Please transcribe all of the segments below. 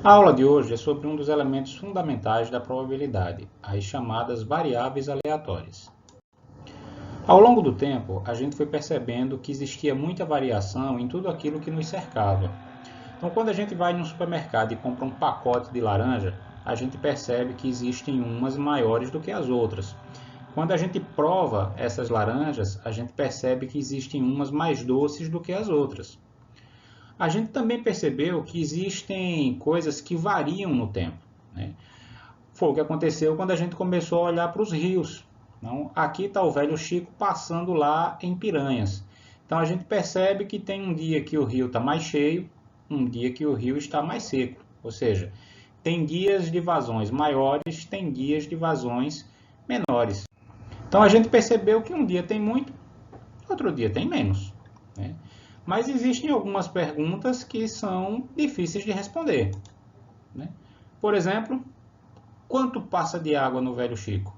A aula de hoje é sobre um dos elementos fundamentais da probabilidade, as chamadas variáveis aleatórias. Ao longo do tempo, a gente foi percebendo que existia muita variação em tudo aquilo que nos cercava. Então, quando a gente vai no supermercado e compra um pacote de laranja, a gente percebe que existem umas maiores do que as outras. Quando a gente prova essas laranjas, a gente percebe que existem umas mais doces do que as outras. A gente também percebeu que existem coisas que variam no tempo, né? Foi o que aconteceu quando a gente começou a olhar para os rios. Então, aqui está o velho Chico passando lá em Piranhas. Então a gente percebe que tem um dia que o rio está mais cheio, um dia que o rio está mais seco. Ou seja, tem dias de vazões maiores, tem dias de vazões menores. Então a gente percebeu que um dia tem muito, outro dia tem menos, né? Mas existem algumas perguntas que são difíceis de responder, né? Por exemplo, quanto passa de água no velho Chico?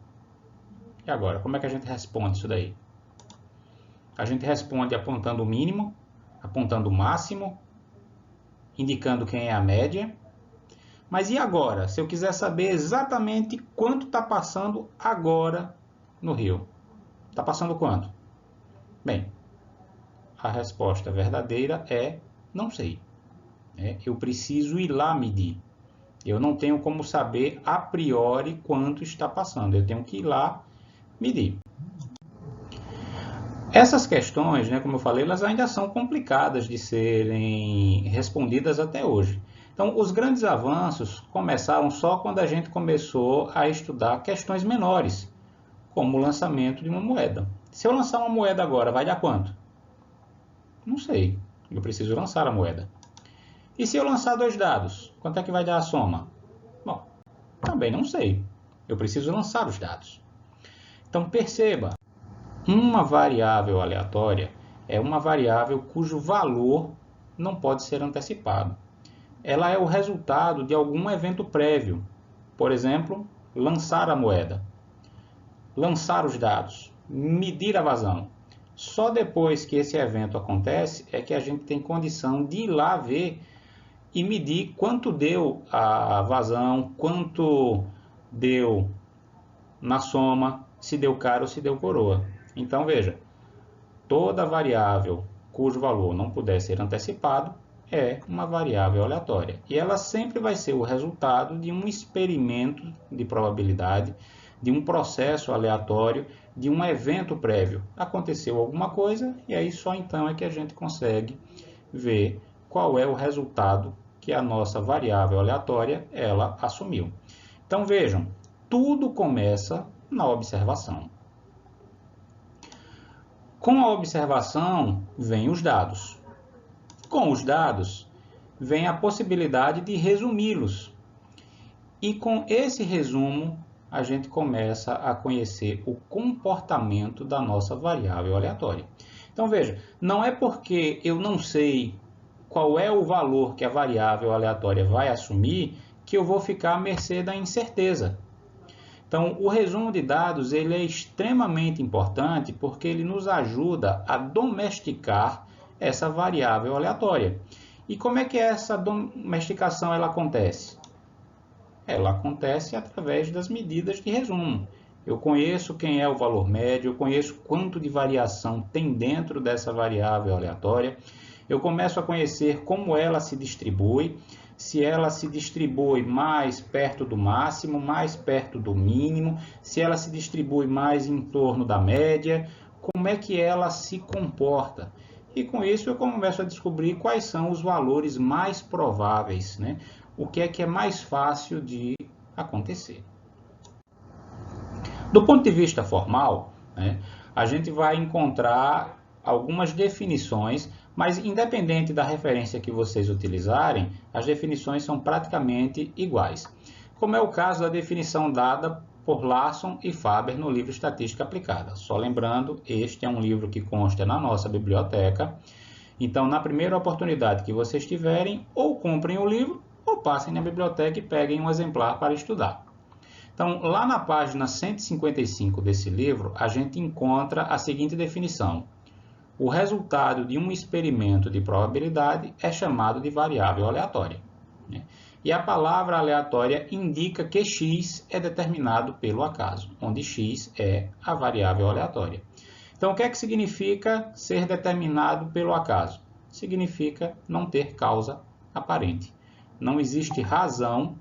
E agora, como é que a gente responde isso daí? A gente responde apontando o mínimo, apontando o máximo, indicando quem é a média. Mas e agora? Se eu quiser saber exatamente quanto está passando agora no rio. Está passando quanto? Bem, a resposta verdadeira é não sei. Eu preciso ir lá medir. Eu não tenho como saber a priori quanto está passando. Eu tenho que ir lá medir. Essas questões, né, como eu falei, elas ainda são complicadas de serem respondidas até hoje. Então, os grandes avanços começaram só quando a gente começou a estudar questões menores, como o lançamento de uma moeda. Se eu lançar uma moeda agora, vai dar quanto? Não sei. Eu preciso lançar a moeda. E se eu lançar 2 dados, quanto é que vai dar a soma? Bom, também não sei. Eu preciso lançar os dados. Então, perceba, uma variável aleatória é uma variável cujo valor não pode ser antecipado. Ela é o resultado de algum evento prévio. Por exemplo, lançar a moeda, lançar os dados, medir a vazão. Só depois que esse evento acontece é que a gente tem condição de ir lá ver e medir quanto deu a vazão, quanto deu na soma, se deu cara ou se deu coroa. Então veja, toda variável cujo valor não puder ser antecipado é uma variável aleatória. E ela sempre vai ser o resultado de um experimento de probabilidade, de um processo aleatório, de um evento prévio. Aconteceu alguma coisa e aí só então é que a gente consegue ver qual é o resultado que a nossa variável aleatória ela assumiu. Então vejam, tudo começa na observação. Com a observação vem os dados. Com os dados vem a possibilidade de resumi-los. E com esse resumo a gente começa a conhecer o comportamento da nossa variável aleatória. Então veja, não é porque eu não sei qual é o valor que a variável aleatória vai assumir que eu vou ficar à mercê da incerteza. Então, o resumo de dados ele é extremamente importante porque ele nos ajuda a domesticar essa variável aleatória. E como é que essa domesticação ela acontece? Ela acontece através das medidas de resumo. Eu conheço quem é o valor médio, eu conheço quanto de variação tem dentro dessa variável aleatória, eu começo a conhecer como ela se distribui, se ela se distribui mais perto do máximo, mais perto do mínimo, se ela se distribui mais em torno da média, como é que ela se comporta. E com isso eu começo a descobrir quais são os valores mais prováveis, né? O que é mais fácil de acontecer. Do ponto de vista formal, né, a gente vai encontrar algumas definições, mas independente da referência que vocês utilizarem, as definições são praticamente iguais. Como é o caso da definição dada por Larson e Faber no livro Estatística Aplicada. Só lembrando, este é um livro que consta na nossa biblioteca. Então, na primeira oportunidade que vocês tiverem, ou comprem o livro, ou passem na biblioteca e peguem um exemplar para estudar. Então, lá na página 155 desse livro, a gente encontra a seguinte definição. O resultado de um experimento de probabilidade é chamado de variável aleatória. né? E a palavra aleatória indica que x é determinado pelo acaso, onde x é a variável aleatória. Então, o que é que significa ser determinado pelo acaso? Significa não ter causa aparente. Não existe razão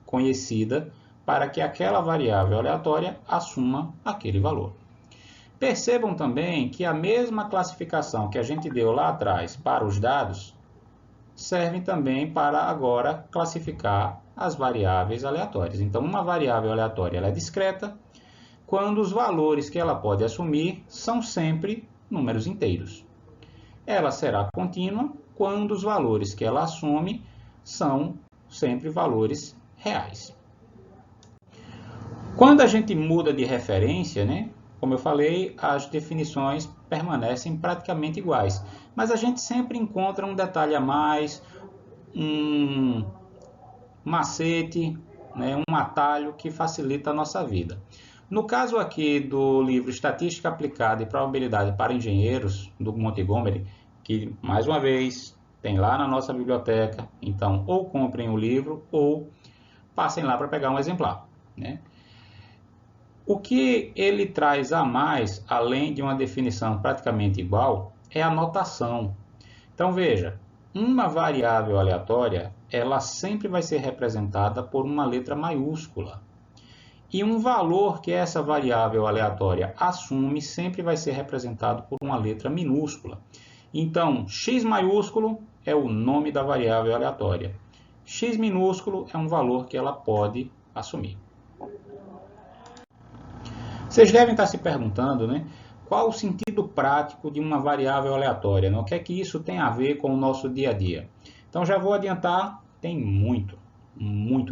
conhecida para que aquela variável aleatória assuma aquele valor. Percebam também que a mesma classificação que a gente deu lá atrás para os dados serve também para agora classificar as variáveis aleatórias. Então, uma variável aleatória ela é discreta quando os valores que ela pode assumir são sempre números inteiros. Ela será contínua quando os valores que ela assume são sempre valores reais. Quando a gente muda de referência, né, como eu falei, as definições permanecem praticamente iguais, mas a gente sempre encontra um detalhe a mais, um macete, né, um atalho que facilita a nossa vida. No caso aqui do livro Estatística Aplicada e Probabilidade para Engenheiros, do Montgomery, que, mais uma vez, tem lá na nossa biblioteca, então ou comprem o livro ou passem lá para pegar um exemplar, né? O que ele traz a mais, além de uma definição praticamente igual, é a notação. Então veja, uma variável aleatória, ela sempre vai ser representada por uma letra maiúscula. E um valor que essa variável aleatória assume sempre vai ser representado por uma letra minúscula. Então, x maiúsculo é o nome da variável aleatória. X minúsculo é um valor que ela pode assumir. Vocês devem estar se perguntando, né, qual o sentido prático de uma variável aleatória, né? O que é que isso tem a ver com o nosso dia a dia? Então já vou adiantar, tem muito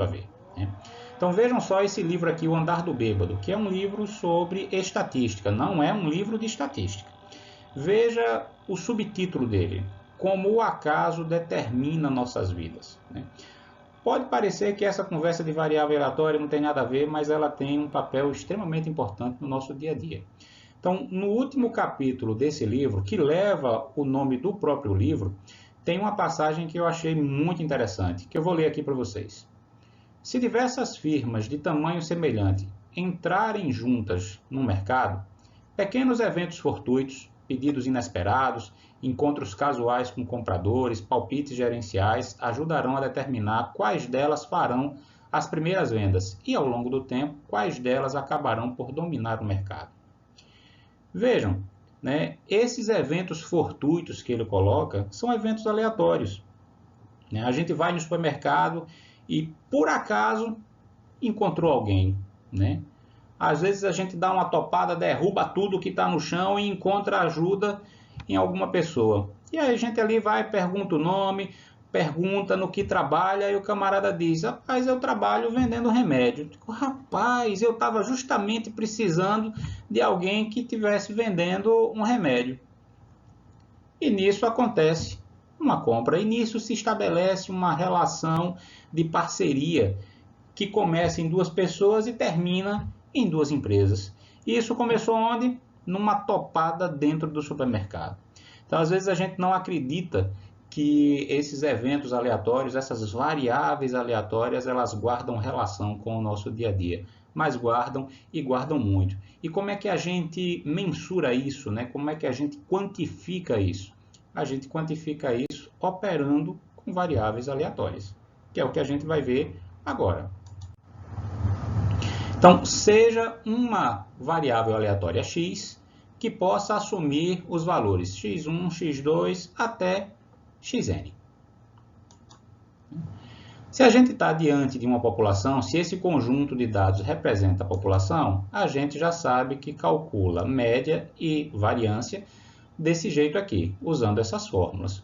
a ver, né? Então vejam só esse livro aqui, O Andar do Bêbado, que é um livro sobre estatística, não é um livro de estatística. Veja o subtítulo dele, Como o acaso determina nossas vidas, né? Pode parecer que essa conversa de variável aleatória não tem nada a ver, mas ela tem um papel extremamente importante no nosso dia a dia. Então, no último capítulo desse livro, que leva o nome do próprio livro, tem uma passagem que eu achei muito interessante, que eu vou ler aqui para vocês. Se diversas firmas de tamanho semelhante entrarem juntas no mercado, pequenos eventos fortuitos, pedidos inesperados, encontros casuais com compradores, palpites gerenciais ajudarão a determinar quais delas farão as primeiras vendas e, ao longo do tempo, quais delas acabarão por dominar o mercado. Vejam, né, esses eventos fortuitos que ele coloca são eventos aleatórios, né? A gente vai no supermercado e, por acaso, encontrou alguém, né? Às vezes a gente dá uma topada, derruba tudo que está no chão e encontra ajuda em alguma pessoa. E aí a gente ali vai, pergunta o nome, pergunta no que trabalha e o camarada diz, rapaz, eu trabalho vendendo remédio. Eu digo, rapaz, eu estava justamente precisando de alguém que estivesse vendendo um remédio. E nisso acontece uma compra e nisso se estabelece uma relação de parceria que começa em duas pessoas e termina em duas empresas. E isso começou onde? Numa topada dentro do supermercado. Então, às vezes a gente não acredita que esses eventos aleatórios, essas variáveis aleatórias, elas guardam relação com o nosso dia a dia, mas guardam e guardam muito. E como é que a gente mensura isso, né? Como é que a gente quantifica isso? A gente quantifica isso operando com variáveis aleatórias, que é o que a gente vai ver agora. Então, seja uma variável aleatória x que possa assumir os valores x1, x2 até xn. Se a gente está diante de uma população, se esse conjunto de dados representa a população, a gente já sabe que calcula média e variância desse jeito aqui, usando essas fórmulas.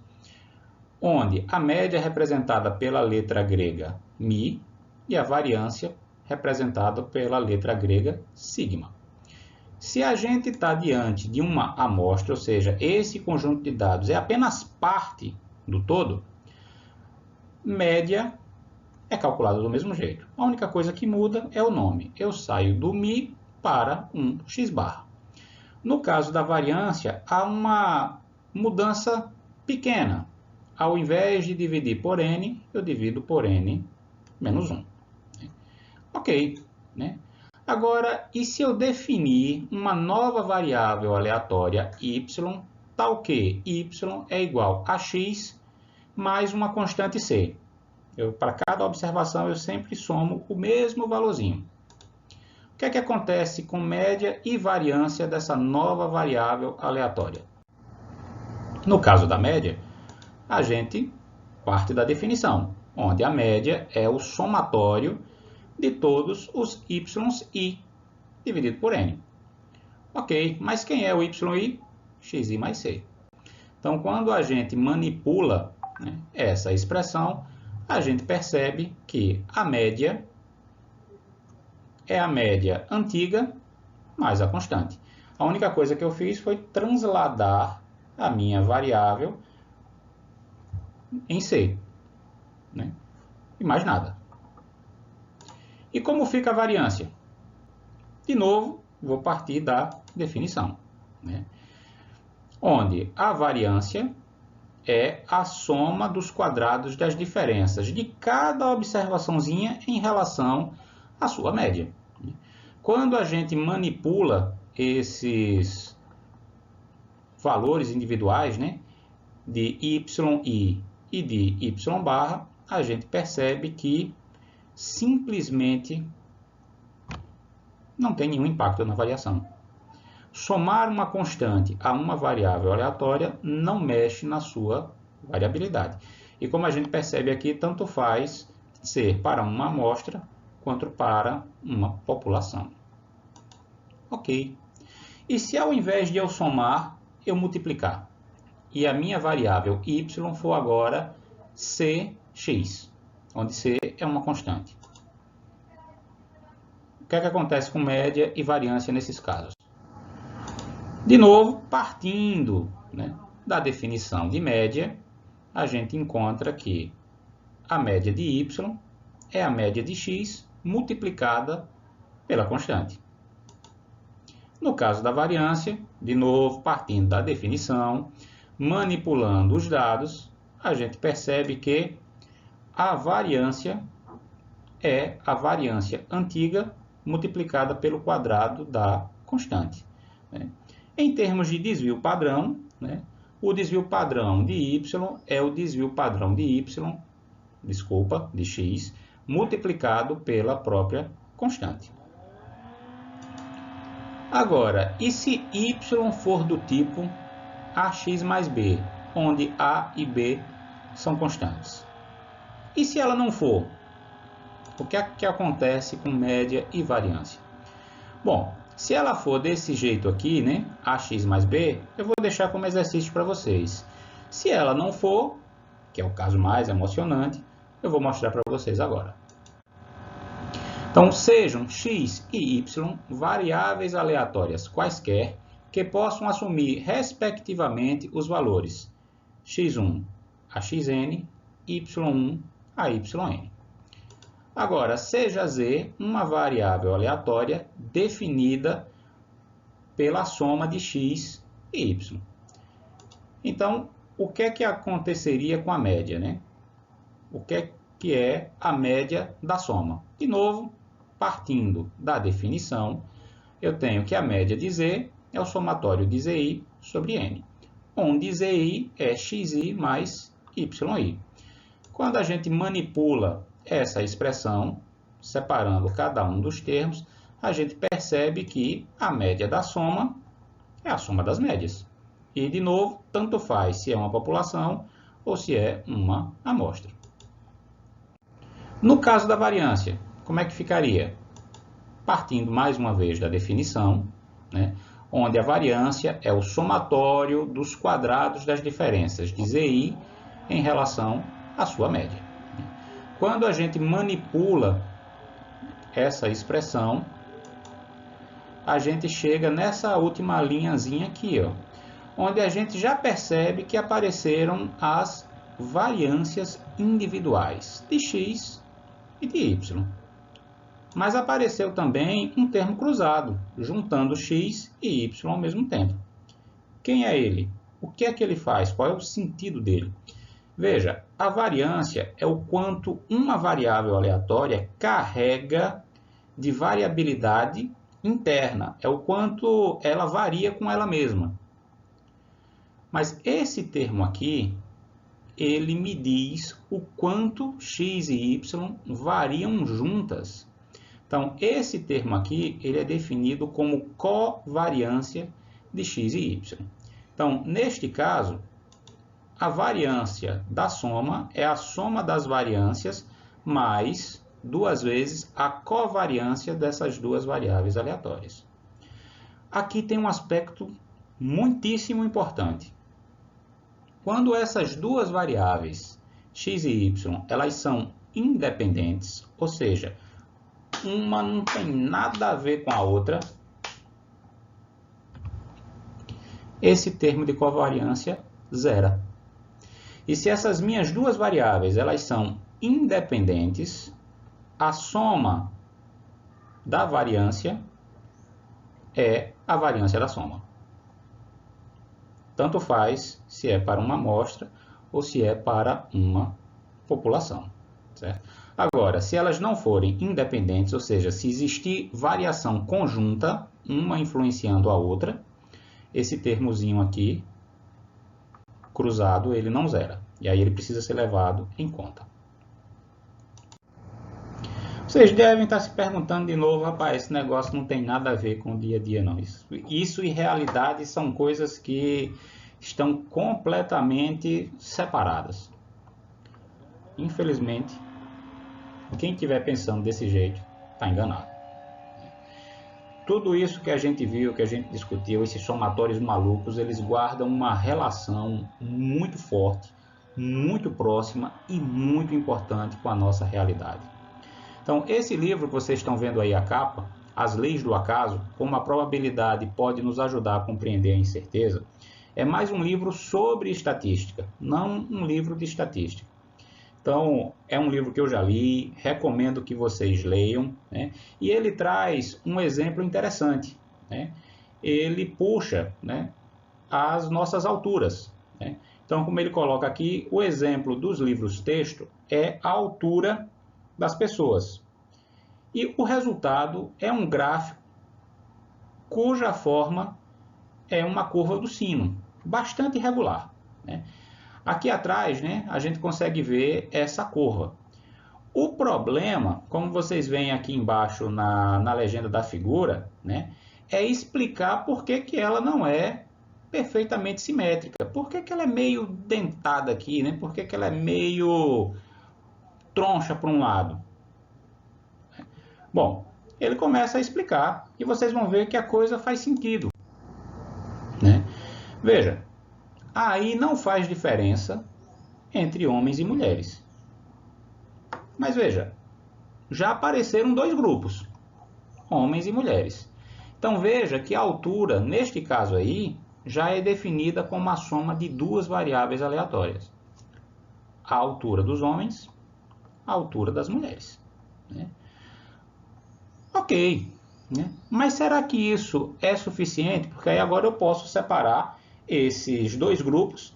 Onde a média é representada pela letra grega mi e a variância representada pela letra grega sigma. Se a gente está diante de uma amostra, ou seja, esse conjunto de dados é apenas parte do todo, média é calculada do mesmo jeito. A única coisa que muda é o nome. Eu saio do mi para um x-bar. No caso da variância, há uma mudança pequena. ao invés de dividir por n, eu divido por n menos 1. Ok, né? Agora, e se eu definir uma nova variável aleatória y, tal que y é igual a x mais uma constante c? Para cada observação, eu sempre somo o mesmo valorzinho. O que é que acontece com média e variância dessa nova variável aleatória? No caso da média, a gente parte da definição, onde a média é o somatório de todos os yi dividido por n. Ok, mas quem é o yi? Xi mais c. Então, quando a gente manipula, né, essa expressão, a gente percebe que a média é a média antiga mais a constante. A única coisa que eu fiz foi transladar a minha variável em C, né? E mais nada. E como fica a variância? De novo, vou partir da definição, né? Onde a variância é a soma dos quadrados das diferenças de cada observaçãozinha em relação à sua média. Quando a gente manipula esses valores individuais, né, de yi e de y barra, a gente percebe que simplesmente não tem nenhum impacto na variação. Somar uma constante a uma variável aleatória não mexe na sua variabilidade. E como a gente percebe aqui, tanto faz ser para uma amostra quanto para uma população. Ok. E se ao invés de eu somar, eu multiplicar? E a minha variável y for agora cx, onde c é uma constante. O que é que acontece com média e variância nesses casos? De novo, partindo, né, da definição de média, a gente encontra que a média de y é a média de x multiplicada pela constante. No caso da variância, de novo, partindo da definição, manipulando os dados, a gente percebe que a variância é a variância antiga multiplicada pelo quadrado da constante, né? Em termos de desvio padrão, né, o desvio padrão de y é o desvio padrão de de x, multiplicado pela própria constante. Agora, e se y for do tipo ax mais b, onde a e b são constantes? E se ela não for? O que é que acontece com média e variância? Bom, se ela for desse jeito aqui, né, ax mais b, eu vou deixar como exercício para vocês. Se ela não for, que é o caso mais emocionante, eu vou mostrar para vocês agora. Então, sejam x e y variáveis aleatórias quaisquer que possam assumir, respectivamente, os valores x1 a xn, y1 a yn. Agora, seja z uma variável aleatória definida pela soma de x e y. Então, o que é que aconteceria com a média, né? O que é a média da soma? De novo, partindo da definição, eu tenho que a média de z é o somatório de zi sobre n, onde zi é xi mais yi. Quando a gente manipula essa expressão, separando cada um dos termos, a gente percebe que a média da soma é a soma das médias. E, de novo, tanto faz se é uma população ou se é uma amostra. No caso da variância, como é que ficaria? Partindo mais uma vez da definição, né, onde a variância é o somatório dos quadrados das diferenças de zi em relação à sua média. Quando a gente manipula essa expressão, a gente chega nessa última linhazinha aqui, ó, onde a gente já percebe que apareceram as variâncias individuais de x e de y. Mas apareceu também um termo cruzado, juntando x e y ao mesmo tempo. Quem é ele? O que é que ele faz? Qual é o sentido dele? Veja, a variância é o quanto uma variável aleatória carrega de variabilidade interna, é o quanto ela varia com ela mesma. Mas esse termo aqui, ele me diz o quanto x e y variam juntas. Então, esse termo aqui, ele é definido como covariância de x e y. Então, neste caso, a variância da soma é a soma das variâncias mais, duas vezes, a covariância dessas duas variáveis aleatórias. Aqui tem um aspecto muitíssimo importante. Quando essas duas variáveis, x e y, elas são independentes, ou seja, uma não tem nada a ver com a outra, esse termo de covariância zera. E se essas minhas duas variáveis elas são independentes, a soma da variância é a variância da soma. Tanto faz se é para uma amostra ou se é para uma população, certo? Agora, se elas não forem independentes, ou seja, se existir variação conjunta, uma influenciando a outra, esse termozinho aqui, cruzado, ele não zera. E aí ele precisa ser levado em conta. Vocês devem estar se perguntando de novo, rapaz, esse negócio não tem nada a ver com o dia a dia, não. Isso e realidade são coisas que estão completamente separadas. Infelizmente, quem estiver pensando desse jeito está enganado. Tudo isso que a gente viu, que a gente discutiu, esses somatórios malucos, eles guardam uma relação muito forte, muito próxima e muito importante com a nossa realidade. Então, esse livro que vocês estão vendo aí a capa, As Leis do Acaso, como a probabilidade pode nos ajudar a compreender a incerteza, é mais um livro sobre estatística, não um livro de estatística. Então, é um livro que eu já li, recomendo que vocês leiam, né? E ele traz um exemplo interessante, né? Ele puxa, né, as nossas alturas, né? Então, como ele coloca aqui, o exemplo dos livros-texto é a altura das pessoas. E o resultado é um gráfico cuja forma é uma curva do sino, bastante irregular, né? Aqui atrás, né, a gente consegue ver essa curva. O problema, como vocês veem aqui embaixo na legenda da figura, né, é explicar por que ela não é perfeitamente simétrica. Por que ela é meio dentada aqui, né? Por que ela é meio troncha para um lado. Bom, ele começa a explicar e vocês vão ver que a coisa faz sentido, né? Veja, aí não faz diferença entre homens e mulheres. Mas veja, já apareceram dois grupos, homens e mulheres. Então veja que a altura, neste caso aí, já é definida como a soma de duas variáveis aleatórias. A altura dos homens, a altura das mulheres, né? Ok, né? Mas será que isso é suficiente? Porque aí agora eu posso separar esses dois grupos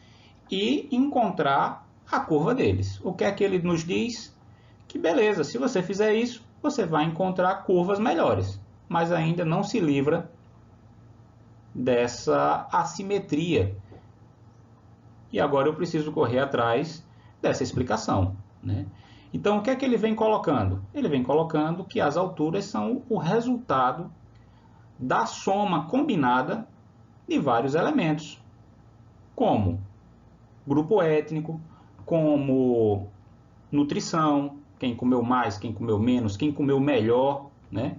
e encontrar a curva deles. O que é que ele nos diz? Que beleza, se você fizer isso, você vai encontrar curvas melhores, mas ainda não se livra dessa assimetria. E agora eu preciso correr atrás dessa explicação, né? Então, o que é que ele vem colocando? Ele vem colocando que as alturas são o resultado da soma combinada de vários elementos, como grupo étnico, como nutrição, quem comeu mais, quem comeu menos, quem comeu melhor, né?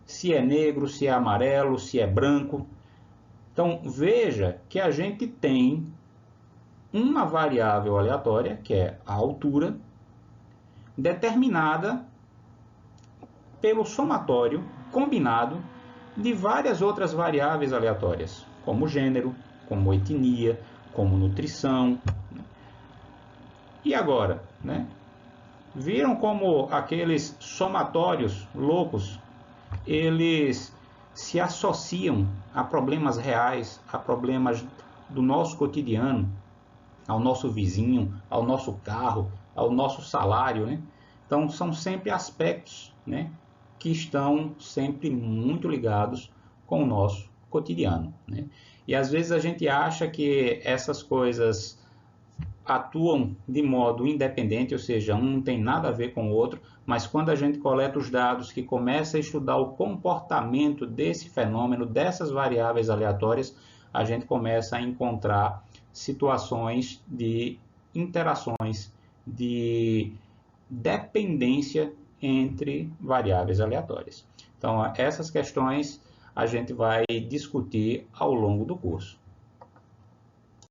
Se é negro, se é amarelo, se é branco. Então, veja que a gente tem uma variável aleatória, que é a altura, determinada pelo somatório combinado de várias outras variáveis aleatórias, como gênero, como etnia, como nutrição. E agora, né? Viram como aqueles somatórios loucos, eles se associam a problemas reais, a problemas do nosso cotidiano. ao nosso vizinho, ao nosso carro, ao nosso salário, né? Então, são sempre aspectos, né, que estão sempre muito ligados com o nosso cotidiano, né? E às vezes a gente acha que essas coisas atuam de modo independente, ou seja, um não tem nada a ver com o outro, mas quando a gente coleta os dados, que começa a estudar o comportamento desse fenômeno, dessas variáveis aleatórias, a gente começa a encontrar situações de interações, de dependência entre variáveis aleatórias. Então, essas questões a gente vai discutir ao longo do curso.